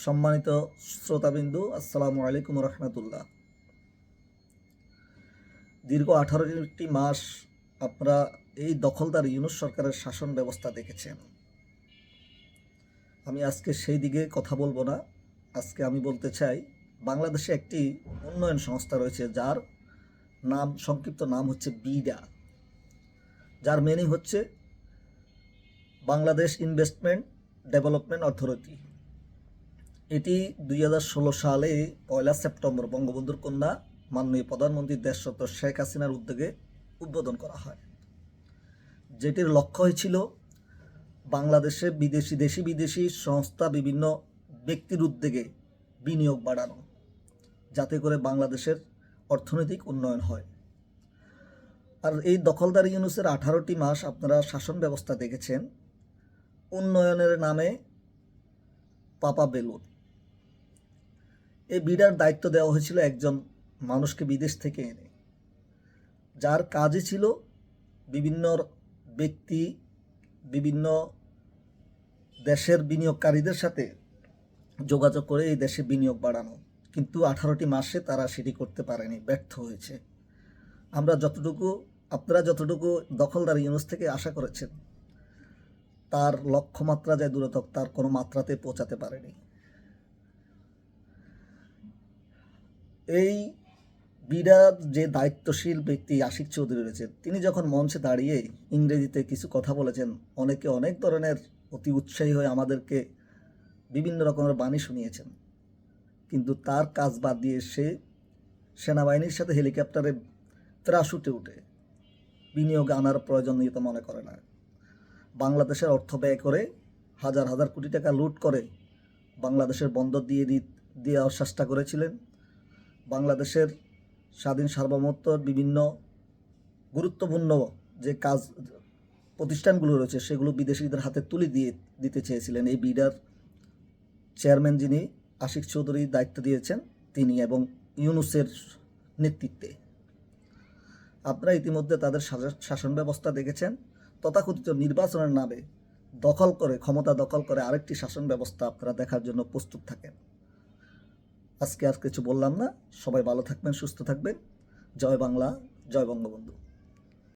সম্মানিত শ্রোতাবিন্দু, আসসালামু আলাইকুম রহমতুল্লাহ। দীর্ঘ 18টি মাস আপনারা এই দখলদার ইউনূস সরকারের শাসন ব্যবস্থা দেখেছেন। আমি আজকে সেই দিকে কথা বলবো না। আজকে আমি বলতে চাই, বাংলাদেশে একটি উন্নয়ন সংস্থা রয়েছে যার সংক্ষিপ্ত নাম হচ্ছে বিডা, যার মিনিং হচ্ছে বাংলাদেশ ইনভেস্টমেন্ট ডেভেলপমেন্ট অথরিটি। এটি 2016 সালে 1 সেপ্টেম্বর বঙ্গবন্ধুর কন্যা মাননীয় প্রধানমন্ত্রী দেশরত্ন শেখ হাসিনার উদ্যোগে উদ্বোধন করা হয়, যেটির লক্ষ্য ছিল বাংলাদেশে দেশি বিদেশি সংস্থা বিভিন্ন ব্যক্তির উদ্যোগে বিনিয়োগ বাড়ানো, যাতে করে বাংলাদেশের অর্থনৈতিক উন্নয়ন হয়। আর এই দখলদার ইউনূসের 18টি মাস আপনারা শাসন ব্যবস্থা দেখেছেন। উন্নয়নের নামে পাপা বেলুন। এই বিডার দায়িত্ব দেওয়া হয়েছিল একজন মানুষকে বিদেশ থেকে এনে, যার কাজই ছিল বিভিন্ন ব্যক্তি, বিভিন্ন দেশের বিনিয়োগকারীদের সাথে যোগাযোগ করে এই দেশে বিনিয়োগ বাড়ানো। কিন্তু 18টি মাসে তারা সেটি করতে পারেনি, ব্যর্থ হয়েছে। আপনারা যতটুকু দখলদার ইউনূস থেকে আশা করেছেন, তার লক্ষ্যমাত্রা যায় দূরতক, তার কোনো মাত্রাতে পৌঁছাতে পারেনি। এই বিডার যে দায়িত্বশীল ব্যক্তি আশিক চৌধুরী রয়েছেন, তিনি যখন মঞ্চে দাঁড়িয়ে ইংরেজিতে কিছু কথা বলেছেন, অনেকে অনেক ধরনের অতি উৎসাহী হয়ে আমাদেরকে বিভিন্ন রকমের বাণী শুনিয়েছেন। কিন্তু তার কাজ বাদ দিয়ে সে সেনাবাহিনীর সাথে হেলিকপ্টারে প্যারাশুটে উঠে বিনিয়োগ আনার প্রয়োজনীয়তা মনে করে না। বাংলাদেশের অর্থ ব্যয় করে হাজার হাজার কোটি টাকা লুট করে বাংলাদেশের বন্দর দিয়ে দেওয়ার চেষ্টা করেছিলেন। বাংলাদেশের স্বাধীন সার্বভৌমত্বর বিভিন্ন গুরুত্বপূর্ণ যে কাজ প্রতিষ্ঠানগুলো রয়েছে, সেগুলো বিদেশিদের হাতে তুলে দিতে চেয়েছিলেন এই বিডার চেয়ারম্যান, যিনি আশিক চৌধুরী দায়িত্ব দিয়েছেন, তিনি এবং ইউনূসের নেতৃত্বে। আপনারা ইতিমধ্যে তাদের শাসন ব্যবস্থা দেখেছেন। তথাকথিত নির্বাচনের নামে ক্ষমতা দখল করে আরেকটি শাসন ব্যবস্থা আপনারা দেখার জন্য প্রস্তুত থাকেন। আজকে আর কিছু বললাম না। সবাই ভালো থাকবেন, সুস্থ থাকবেন। জয় বাংলা, জয় বঙ্গবন্ধু।